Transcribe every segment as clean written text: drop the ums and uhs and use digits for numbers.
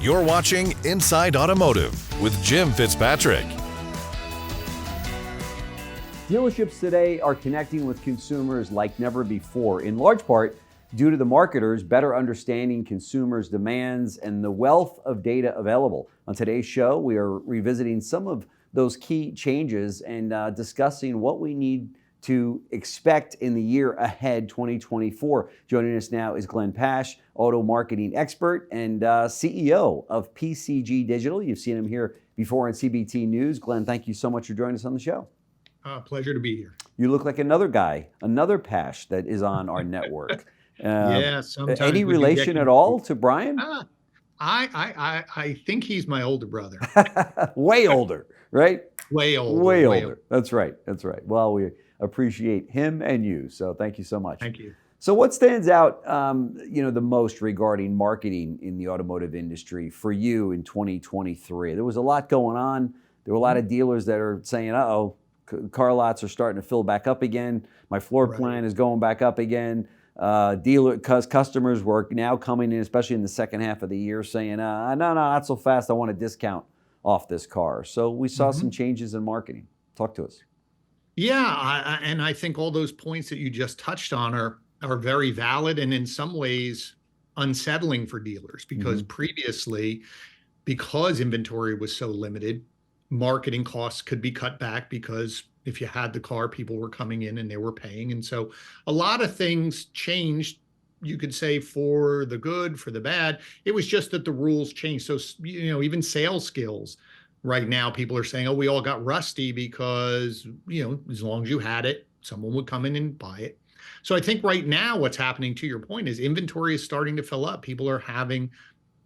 You're watching Inside Automotive with Jim Fitzpatrick. Dealerships today are connecting with consumers like never before, in large part due to the marketers better understanding consumers' demands and the wealth of data available. On today's show, we are revisiting some of those key changes and discussing what we need to expect in the year ahead, 2024. Joining us now is Glenn Pasch, auto marketing expert and CEO of PCG Digital. You've seen him here before on CBT News. Glenn, thank you so much for joining us on the show. Pleasure to be here. You look like another guy, another Pasch that is on our network. Yeah, sometimes. Any relation at all to Brian? I think he's my older brother. Way older, right? Way older. Way older. That's right. That's right. Well, we appreciate him and you. So thank you so much. Thank you. So what stands out, the most regarding marketing in the automotive industry for you in 2023? There was a lot going on. There were a lot of dealers that are saying, uh-oh, car lots are starting to fill back up again. My floor plan is going back up again. Customers were now coming in, especially in the second half of the year, saying, no, not so fast. I want a discount off this car. So we saw some changes in marketing. Talk to us. Yeah, and I think all those points that you just touched on are very valid and in some ways unsettling for dealers because previously, because inventory was so limited, marketing costs could be cut back because if you had the car, people were coming in and they were paying. And so a lot of things changed, you could say, for the good, for the bad. It was just that the rules changed. So, even sales skills. Right now, people are saying, oh, we all got rusty because, as long as you had it, someone would come in and buy it. So I think right now what's happening, to your point, is inventory is starting to fill up. People are having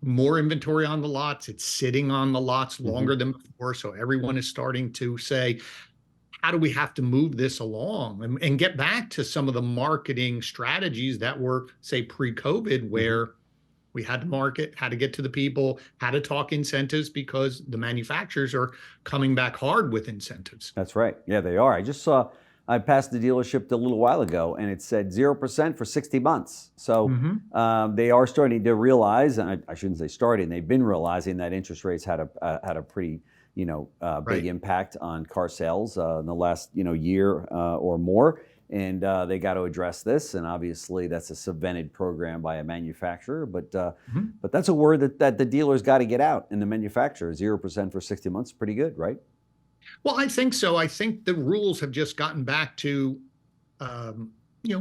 more inventory on the lots. It's sitting on the lots longer than before. So everyone is starting to say, how do we have to move this along and get back to some of the marketing strategies that were, say, pre-COVID, where we had to market, had to get to the people, had to talk incentives because the manufacturers are coming back hard with incentives. That's right. Yeah, they are. I passed the dealership a little while ago and it said 0% for 60 months. So they are starting to realize, and I shouldn't say starting, they've been realizing that interest rates had a pretty big impact on car sales in the last year or more. And they got to address this, and obviously that's a subvented program by a manufacturer. But that's a word that the dealers got to get out, and the manufacturer 0% for 60 months, pretty good, right? Well, I think so. I think the rules have just gotten back to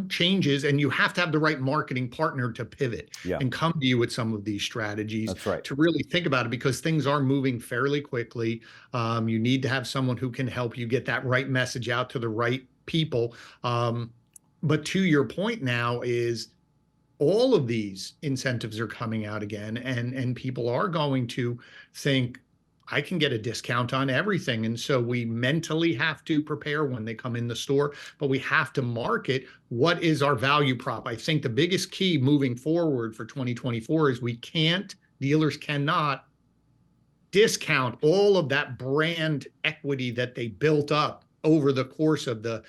changes, and you have to have the right marketing partner to pivot and come to you with some of these strategies. That's right. To really think about it, because things are moving fairly quickly. You need to have someone who can help you get that right message out to the right people. But to your point now is all of these incentives are coming out again, and people are going to think, I can get a discount on everything. And so we mentally have to prepare when they come in the store, but we have to market what is our value prop. I think the biggest key moving forward for 2024 is dealers cannot discount all of that brand equity that they built up over the course of the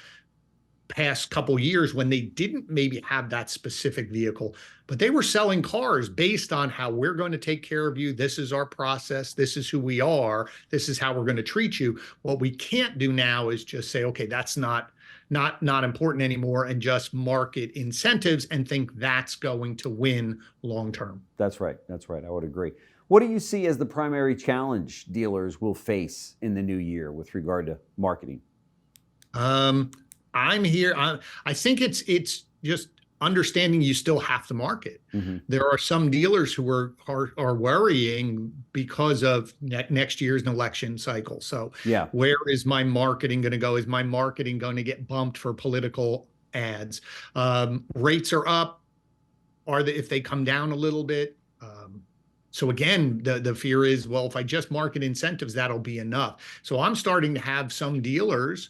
past couple years when they didn't maybe have that specific vehicle, but they were selling cars based on how we're going to take care of you. This is our process. This is who we are. This is how we're going to treat you. What we can't do now is just say, okay, that's not important anymore, and just market incentives and think that's going to win long term. That's right. That's right. I would agree. What do you see as the primary challenge dealers will face in the new year with regard to marketing? I'm here. I think it's just understanding you still have to market. There are some dealers who are worrying because of next year's election cycle. So where is my marketing going to go? Is my marketing going to get bumped for political ads? Rates are up. If they come down a little bit? So again, the fear is, well, if I just market incentives, that'll be enough. So I'm starting to have some dealers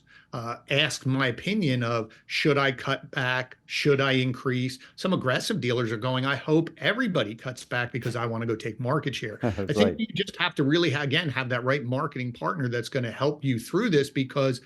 ask my opinion of, should I cut back? Should I increase? Some aggressive dealers are going, I hope everybody cuts back because I want to go take market share. I think you just have to really, again, have that right marketing partner that's going to help you through this, because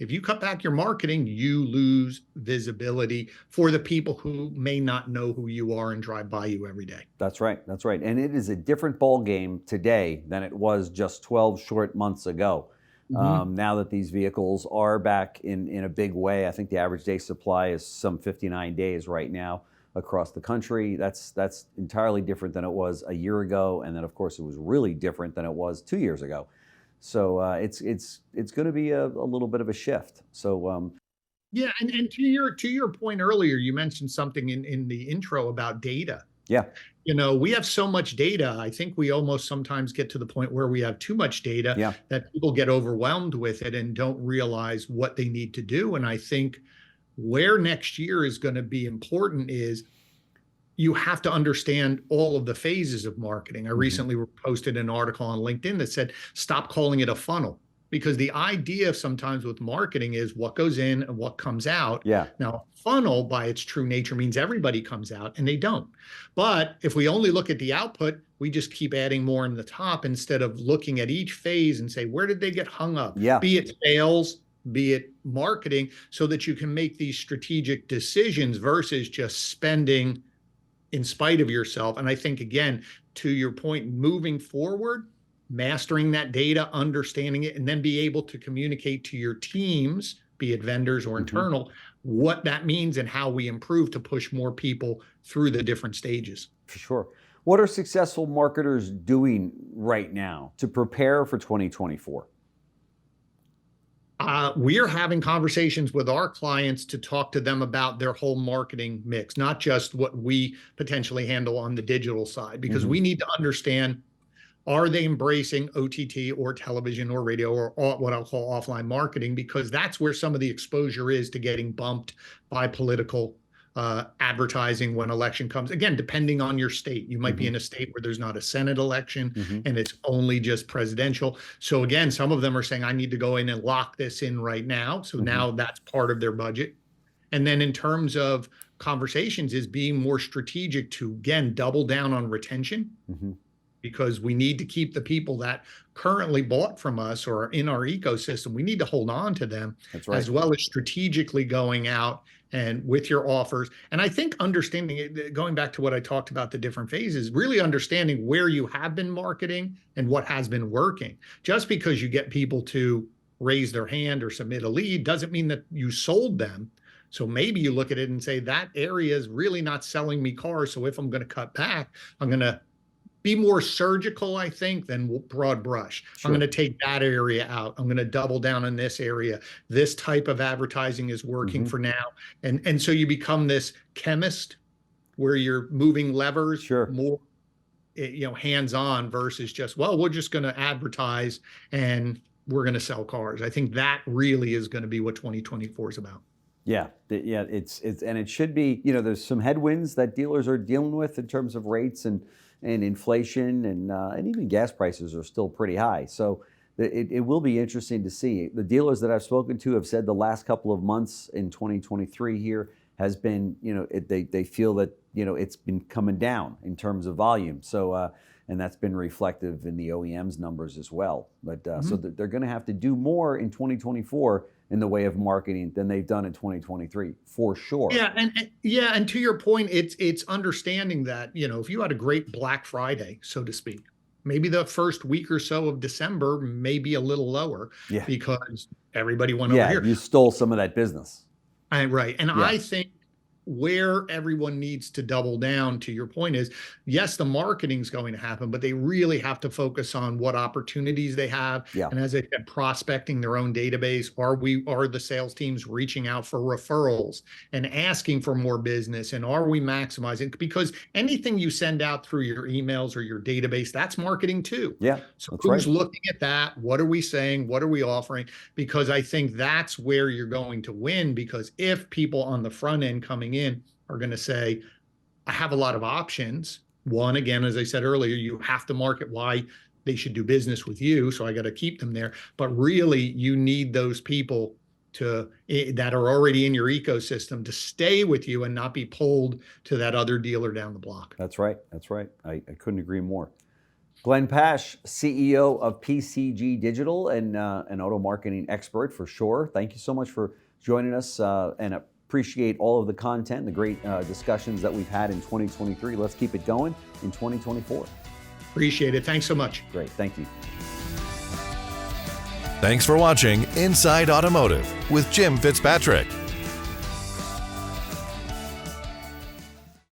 If you cut back your marketing, you lose visibility for the people who may not know who you are and drive by you every day. That's right. That's right. And it is a different ball game today than it was just 12 short months ago. Now that these vehicles are back in a big way, I think the average day supply is some 59 days right now across the country. That's entirely different than it was a year ago, and then of course it was really different than it was 2 years ago. So it's going to be a little bit of a shift. So yeah, and to your point earlier, you mentioned something in the intro about data. yeah, We have so much data. I think we almost sometimes get to the point where we have too much data yeah, that people get overwhelmed with it and don't realize what they need to do. And I think where next year is going to be important is you have to understand all of the phases of marketing. I recently posted an article on LinkedIn that said, stop calling it a funnel, because the idea sometimes with marketing is what goes in and what comes out. yeah, Now, funnel by its true nature means everybody comes out, and they don't. But if we only look at the output, we just keep adding more in the top instead of looking at each phase and say, where did they get hung up? yeah. Be it sales, be it marketing, so that you can make these strategic decisions versus just spending in spite of yourself. And I think, again, to your point, moving forward, mastering that data, understanding it, and then be able to communicate to your teams, be it vendors or internal, what that means and how we improve to push more people through the different stages. For sure. What are successful marketers doing right now to prepare for 2024? We are having conversations with our clients to talk to them about their whole marketing mix, not just what we potentially handle on the digital side, because we need to understand, are they embracing OTT or television or radio or what I'll call offline marketing? Because that's where some of the exposure is to getting bumped by political advertising when election comes. Again, depending on your state, you might be in a state where there's not a Senate election and it's only just presidential. So again, some of them are saying, I need to go in and lock this in right now. So now that's part of their budget. And then in terms of conversations is being more strategic to, again, double down on retention, because we need to keep the people that currently bought from us or are in our ecosystem. We need to hold on to them. That's right. As well as strategically going out and with your offers. And I think understanding it, going back to what I talked about, the different phases, really understanding where you have been marketing and what has been working. Just because you get people to raise their hand or submit a lead doesn't mean that you sold them. So maybe you look at it and say, that area is really not selling me cars. So if I'm going to cut back, I'm going to be more surgical, I think, than broad brush. Sure. I'm going to take that area out. I'm going to double down on this area. This type of advertising is working for now. And so you become this chemist where you're moving levers more, hands-on versus just, well, we're just going to advertise and we're going to sell cars. I think that really is going to be what 2024 is about. Yeah, it's and it should be. There's some headwinds that dealers are dealing with in terms of rates and inflation and even gas prices are still pretty high. So it will be interesting to see. The dealers that I've spoken to have said the last couple of months in 2023 here has been, they feel that it's been coming down in terms of volume. So and that's been reflective in the OEM's numbers as well. But so they're going to have to do more in 2024 in the way of marketing than they've done in 2023, for sure. And to your point, it's understanding that, if you had a great Black Friday, so to speak, maybe the first week or so of December may be a little lower because everybody went over here. You stole some of that business. Right. And I think where everyone needs to double down, to your point, is yes, the marketing's going to happen, but they really have to focus on what opportunities they have. And as I said, prospecting their own database. Are the sales teams reaching out for referrals and asking for more business? And are we maximizing? Because anything you send out through your emails or your database, that's marketing too. So who's looking at that? What are we saying? What are we offering? Because I think that's where you're going to win, because if people on the front end coming in are going to say, I have a lot of options. One, again, as I said earlier, you have to market why they should do business with you. So I got to keep them there. But really, you need those people that are already in your ecosystem to stay with you and not be pulled to that other dealer down the block. That's right. I couldn't agree more. Glenn Pasch, CEO of PCG Digital and an auto marketing expert for sure. Thank you so much for joining us and appreciate all of the content, the great discussions that we've had in 2023. Let's keep it going in 2024. Appreciate it. Thanks so much. Great. Thank you. Thanks for watching Inside Automotive with Jim Fitzpatrick.